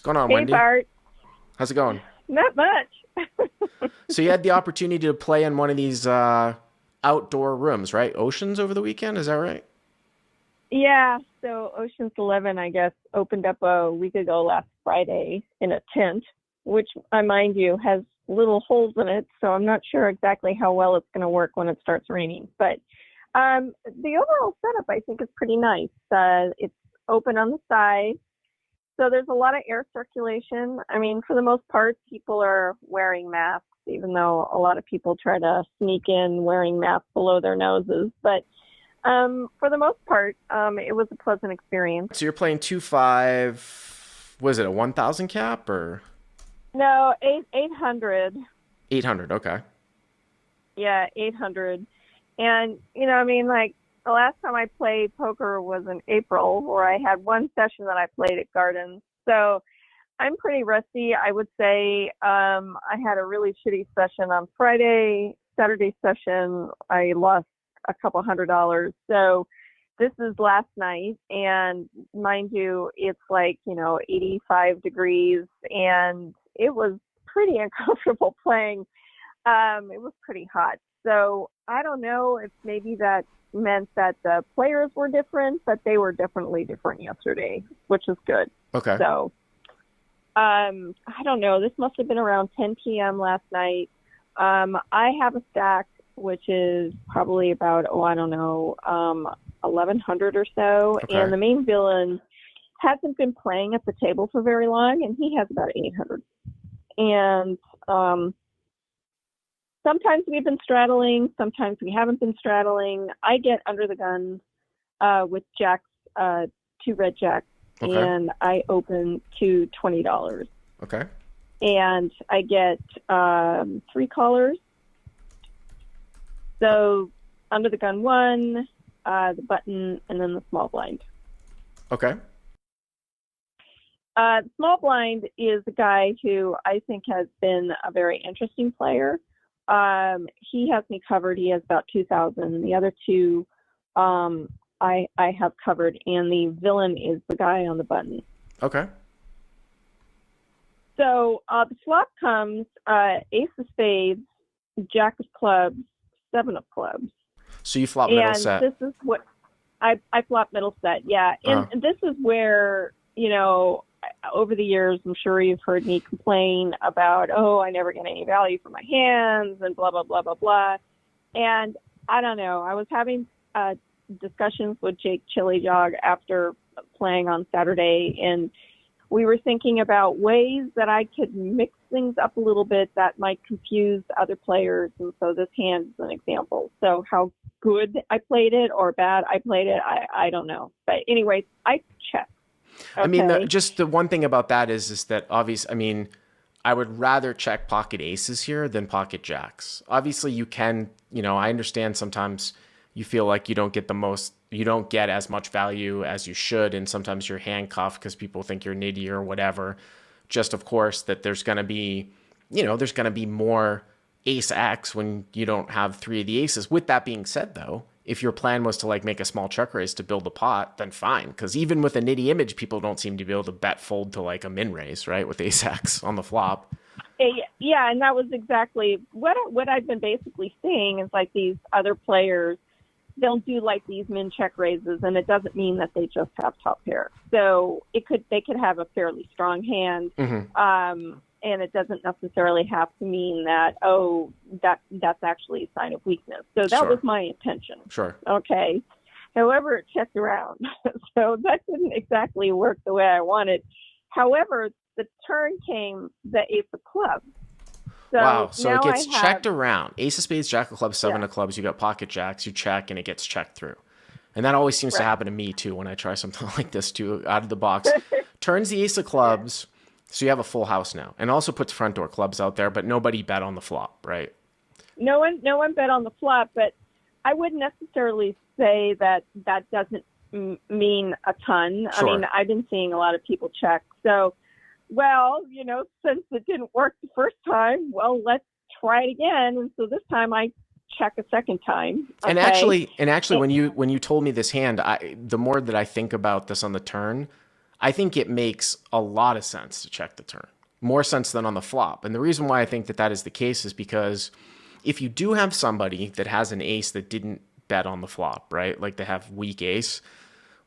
going on, Hey, Wendy? Bart. How's it going? Not much. So you had the opportunity to play in one of these outdoor rooms, right? Oceans over the weekend, is that right? Yeah, so Ocean's 11, I guess, opened up a week ago last Friday in a tent, which I mind you has little holes in it, so I'm not sure exactly how well it's going to work when it starts raining. But the overall setup, I think, is pretty nice. It's open on the side, so there's a lot of air circulation. I mean, for the most part, people are wearing masks, even though a lot of people try to sneak in wearing masks below their noses. But for the most part, it was a pleasant experience. So you're playing 2-5, was it a 1,000 cap or No, 800. 800? Okay. Yeah, 800. And, I mean, like the last time I played poker was in April, where I had one session that I played at Gardens. So I'm pretty rusty. I would say I had a really shitty session on Friday. Saturday session, I lost a couple $100. So this is last night. And mind you, it's like, 85 degrees. And it was pretty uncomfortable playing. It was pretty hot. So I don't know if maybe that meant that the players were different, but they were definitely different yesterday, which is good. Okay. So I don't know. This must have been around 10 p.m. last night. I have a stack, which is probably about, I don't know, 1,100 or so. Okay. And the main villain hasn't been playing at the table for very long, and he has about 800. And sometimes we've been straddling, sometimes we haven't been straddling. I get under the gun with jacks, two red jacks, Okay. and I open to $20. Okay. And I get three callers. So under the gun one, the button, and then the small blind. Okay. The small blind is a guy who I think has been a very interesting player. He has me covered. He has about 2,000. The other two I have covered, and the villain is the guy on the button. Okay. So the flop comes ace of spades, jack of clubs, seven of clubs. So you flop middle And set. this is what I flop middle set, yeah. And this is where, over the years, I'm sure you've heard me complain about, I never get any value for my hands and blah, blah, blah, blah, blah. And I don't know. I was having discussions with Jake Chillijog after playing on Saturday, and we were thinking about ways that I could mix things up a little bit that might confuse other players. And so this hand is an example. So how good I played it or bad I played it, I don't know. But anyways, I checked. Okay. I mean, just the one thing about that is that obvious. I mean, I would rather check pocket aces here than pocket jacks. Obviously, you can, I understand sometimes you feel like you don't get as much value as you should, and sometimes you're handcuffed because people think you're nitty or whatever. Just, of course, that there's going to be, more ace X when you don't have three of the aces. With that being said, though, if your plan was to make a small check raise to build a pot, then fine. Because even with a nitty image, people don't seem to be able to bet fold to a min raise, right? With ace X on the flop. Yeah, and that was exactly what I've been basically seeing is these other players, they'll do these min check raises, and it doesn't mean that they just have top pair. So they could have a fairly strong hand, and it doesn't necessarily have to mean that that's actually a sign of weakness. So that was my intention. Sure. Okay. However, it checked around, so that didn't exactly work the way I wanted. However, the turn came the ace of clubs. So wow, so it gets I checked around. Ace of spades, jack of clubs, seven of clubs. You got pocket jacks, you check, and it gets checked through. And that always seems to happen to me, too, when I try something like this, too, out of the box. Turns the ace of clubs, so you have a full house now. And also puts front door clubs out there, but nobody bet on the flop, right? No one bet on the flop, but I wouldn't necessarily say that doesn't mean a ton. Sure. I mean, I've been seeing a lot of people check. So, since it didn't work the first time, let's try it again. And so this time I check a second time. Okay? And actually, when you told me this hand, the more that I think about this on the turn, I think it makes a lot of sense to check the turn, more sense than on the flop. And the reason why I think that that is the case is because if you do have somebody that has an ace that didn't bet on the flop, right? Like they have weak ace,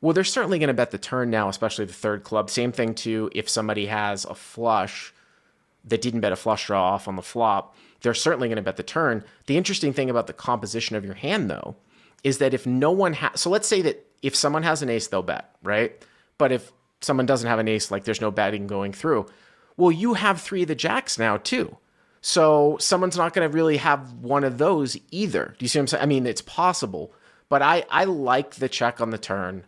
well, they're certainly going to bet the turn now, especially the third club. Same thing too, if somebody has a flush that didn't bet a flush draw off on the flop, they're certainly going to bet the turn. The interesting thing about the composition of your hand, though, is that if no one has, so let's say that if someone has an ace, they'll bet, right? But if someone doesn't have an ace, like there's no betting going through, well, you have three of the jacks now too. So someone's not going to really have one of those either. Do you see what I'm saying? I mean, it's possible, but I like the check on the turn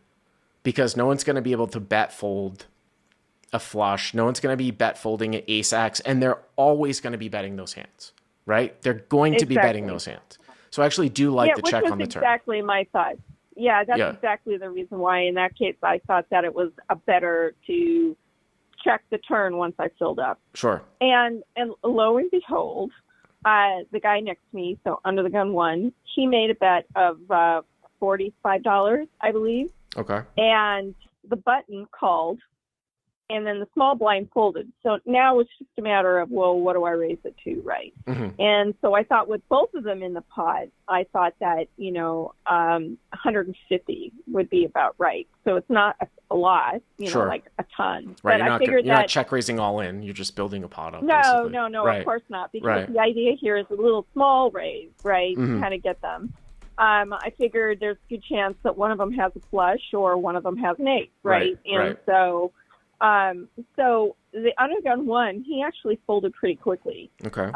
because no one's going to be able to bet fold a flush. No one's going to be bet folding an ace X, and they're always going to be betting those hands, right? They're going to be betting those hands. So I actually do like the check on the turn. Exactly my thought. Yeah, that's exactly the reason why in that case I thought that it was better to check the turn once I filled up. Sure. And lo and behold, the guy next to me, so under the gun one, he made a bet of $45, I believe. Okay. And the button called, and then the small blind folded. So now it's just a matter of, well, what do I raise it to, right? Mm-hmm. And so I thought with both of them in the pot, I thought that, 150 would be about right. So it's not a lot, sure. Like a ton. Right. But you're not check raising all in. You're just building a pot up. No, basically. no, right. Of course not. Because the idea here is a little small raise, right? Mm-hmm. To kind of get them. I figured there's a good chance that one of them has a flush or one of them has an ace, right? And so the undergun one, he actually folded pretty quickly. Okay.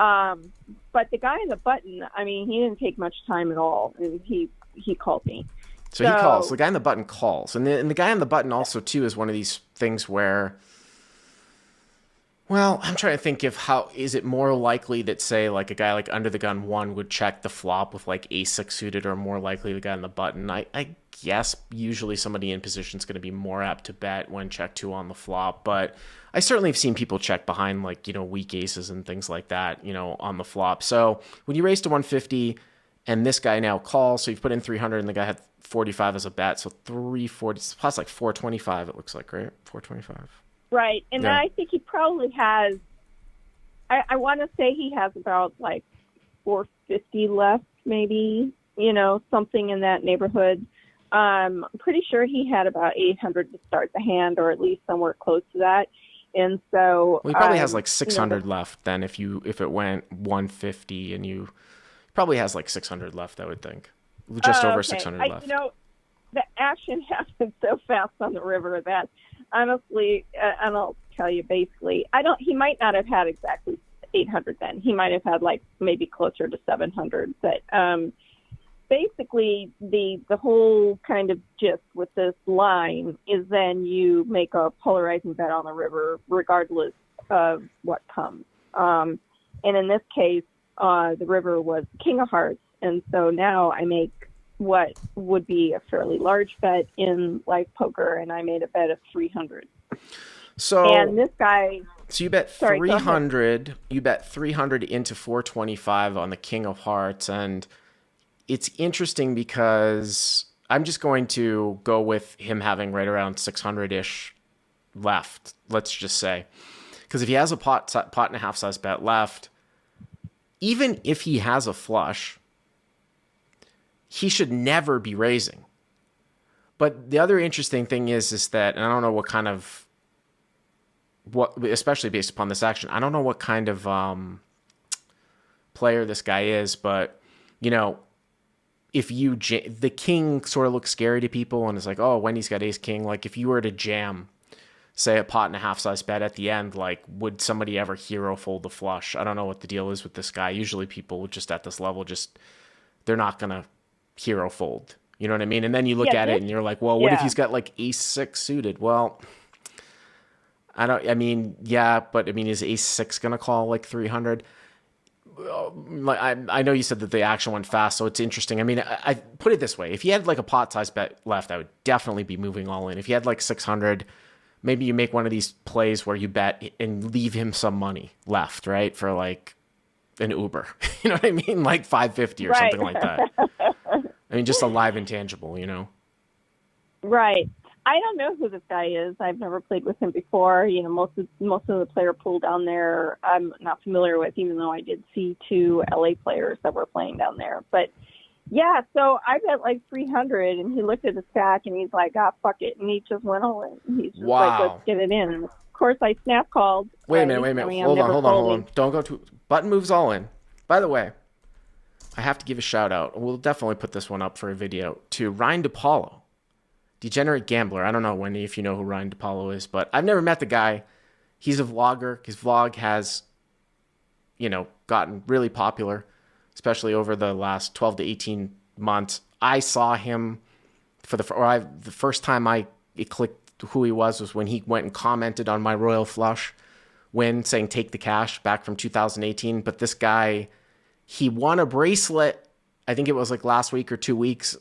But the guy in the button, I mean, he didn't take much time at all, and he called me. So he calls. The guy in the button calls, and the guy in the button also too is one of these things where. Well, I'm trying to think of how is it more likely that, say, like a guy like under the gun one would check the flop with like ace six suited, or more likely the guy on the button. I guess usually somebody in position is going to be more apt to bet when check two on the flop, but I certainly have seen people check behind like, weak aces and things like that, on the flop. So when you raise to 150 and this guy now calls, so you've put in 300 and the guy had 45 as a bet, so 340 plus like 425 it looks like, right? 425. Right, and then I think he probably has, I want to say he has about like 450 left, maybe, something in that neighborhood. I'm pretty sure he had about 800 to start the hand, or at least somewhere close to that. And so... Well, he probably has like 600 left then if it went 150, and you probably has like 600 left, I would think. Just over 600 left. The action happens so fast on the river that... Honestly, and I'll tell you basically, he might not have had exactly 800 then. He might have had like maybe closer to 700. But basically, the whole kind of gist with this line is then you make a polarizing bet on the river regardless of what comes. And in this case, the river was King of Hearts. And so now I make what would be a fairly large bet in live poker, and I made a bet of 300. And this guy... So you bet 300. You bet 300 into 425 on the King of Hearts, and it's interesting because I'm just going to go with him having right around 600-ish left, let's just say. Because if he has a pot and a half size bet left, even if he has a flush, he should never be raising. But the other interesting thing is that, and I don't know especially based upon this action, I don't know what kind of player this guy is, but, if the king sort of looks scary to people and it's like, oh, Wendy's got ace king. Like if you were to jam, say, a pot and a half size bet at the end, like would somebody ever hero fold the flush? I don't know what the deal is with this guy. Usually people just at this level, they're not going to hero fold. You know what I mean? And then you look at it and you're like, well, what if he's got like ace six suited? Well, but is ace six going to call like 300? I know you said that the action went fast, so it's interesting. I mean, I put it this way. If you had like a pot size bet left, I would definitely be moving all in. If you had like 600, maybe you make one of these plays where you bet and leave him some money left, right? For like an Uber, you know what I mean? Like 550 or something like that. I mean, just a live intangible, Right. I don't know who this guy is. I've never played with him before. You know, most of the player pool down there I'm not familiar with, even though I did see 2 LA players that were playing down there. But yeah, so I bet like 300, and he looked at the stack and he's like, "Ah, fuck it," and he just went all in. He's just like, "Let's get it in." And of course, I snap called. Wait a minute. I mean, Hold on. Don't go to button moves all in. By the way, I have to give a shout out. We'll definitely put this one up for a video to Ryan DePaulo. Degenerate Gambler. I don't know, Wendy, if you know who Ryan DePaulo is, but I've never met the guy. He's a vlogger. His vlog has, gotten really popular, especially over the last 12 to 18 months. I saw him the first time it clicked who he was when he went and commented on my Royal Flush win, saying take the cash back from 2018. But this guy, he won a bracelet, I think it was like last week or 2 weeks,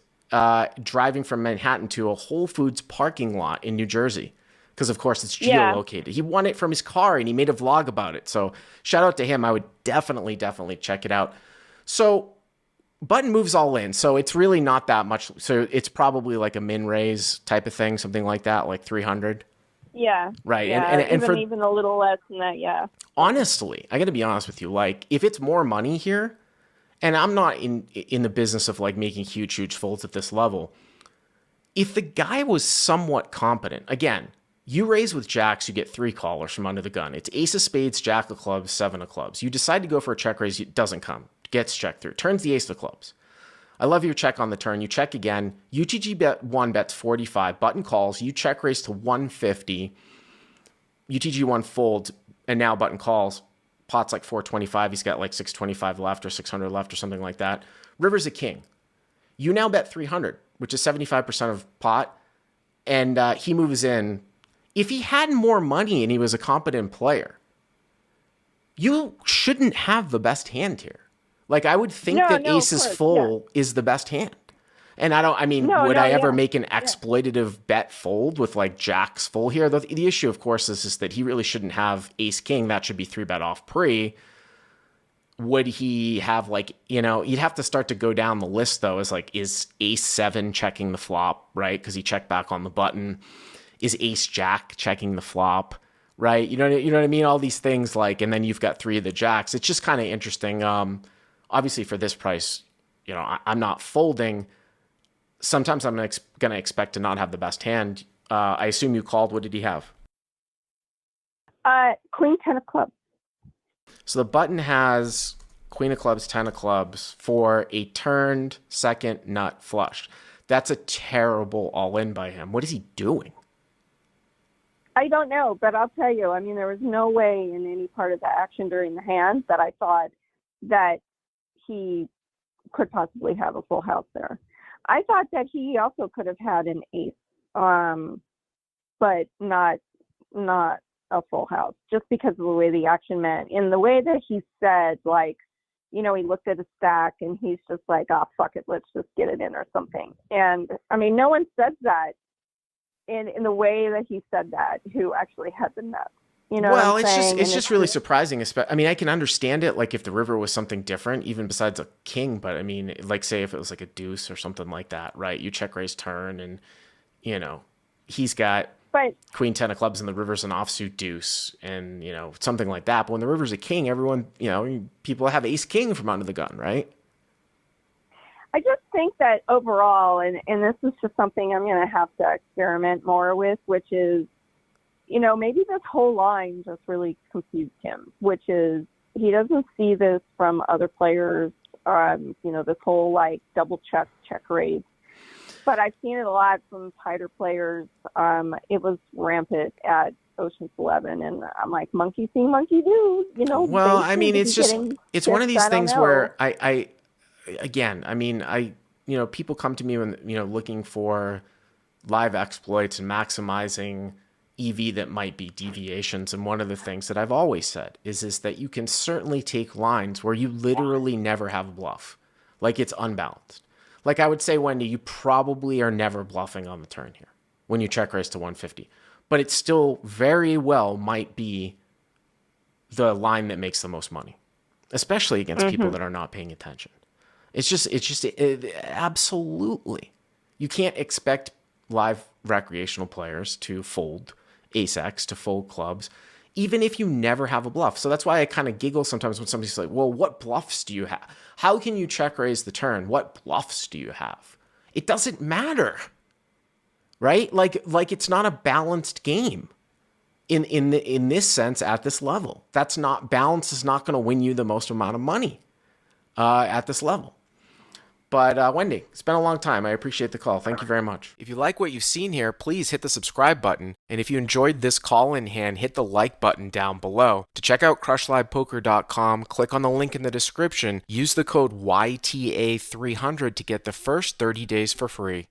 driving from Manhattan to a Whole Foods parking lot in New Jersey. Because, of course, it's geolocated. He won it from his car, and he made a vlog about it. So shout out to him. I would definitely check it out. So button moves all in. So it's really not that much. So it's probably like a min raise type of thing, something like that, like 300. Yeah. Right. Yeah. And even a little less than that, yeah. Honestly, I got to be honest with you. Like, if it's more money here, and I'm not in the business of like making huge folds at this level. If the guy was somewhat competent, again, you raise with jacks, you get 3 callers from under the gun. It's ace of spades, jack of clubs, 7 of clubs. You decide to go for a check raise, it doesn't come. Gets checked through. Turns the ace of clubs. I love your check on the turn. You check again. UTG bet 1 bets 45. Button calls. You check raise to 150. UTG 1 folds, and now button calls. Pot's like 425. He's got like 625 left or 600 left or something like that. River's a king. You now bet 300, which is 75% of pot, and he moves in. If he had more money and he was a competent player, you shouldn't have the best hand here. Like, I would think that aces full is the best hand. And would I ever make an exploitative bet fold with like jacks full here? The issue, of course, is that he really shouldn't have ace king. That should be 3-bet off pre. Would he have you'd have to start to go down the list though, is like, is ace 7 checking the flop, right? Because he checked back on the button. Is ace jack checking the flop, right? You know what I mean? All these things, like, and then you've got 3 of the jacks. It's just kind of interesting. Obviously for this price, I'm not folding. Sometimes I'm going to expect to not have the best hand. I assume you called. What did he have? Queen 10 of clubs. So the button has queen of clubs, 10 of clubs for a turned second nut flush. That's a terrible all-in by him. What is he doing? I don't know, but I'll tell you, I mean, there was no way in any part of the action during the hand that I thought that he could possibly have a full house there. I thought that he also could have had an ace, but not a full house, just because of the way the action went. In the way that he said, like, he looked at a stack and he's just like, "Oh, fuck it, let's just get it in," or something. And I mean, no one said that in the way that he said that who actually had the nuts. Well, it's just really surprising. I can understand it, like, if the river was something different, even besides a king. But I mean, like, say if it was like a deuce or something like that, right? You check raise turn, and he's got queen 10 of clubs, and the river's an offsuit deuce, and something like that. But when the river's a king, everyone, people have ace king from under the gun, right? I just think that overall, and this is just something I'm going to have to experiment more with, which is, maybe this whole line just really confused him, which is he doesn't see this from other players, this whole like double check raise. But I've seen it a lot from tighter players. It was rampant at Ocean's 11, and I'm like, monkey see, monkey do, Well, I mean, it's one of these things where people come to me when, looking for live exploits and maximizing EV that might be deviations. And one of the things that I've always said is that you can certainly take lines where you literally never have a bluff. Like, it's unbalanced. Like, I would say, Wendy, you probably are never bluffing on the turn here when you check raise to 150. But it still very well might be the line that makes the most money, especially against people that are not paying attention. It's just absolutely. You can't expect live recreational players to fold ace-x, to fold clubs, even if you never have a bluff. So that's why I kind of giggle sometimes when somebody's like, well, what bluffs do you have? How can you check raise the turn? What bluffs do you have? It doesn't matter, right? Like it's not a balanced game in this sense at this level. That's not, balance is not going to win you the most amount of money at this level. But Wendy, it's been a long time. I appreciate the call. Thank you very much. If you like what you've seen here, please hit the subscribe button. And if you enjoyed this call in hand, hit the like button down below. To check out crushlivepoker.com, click on the link in the description. Use the code YTA300 to get the first 30 days for free.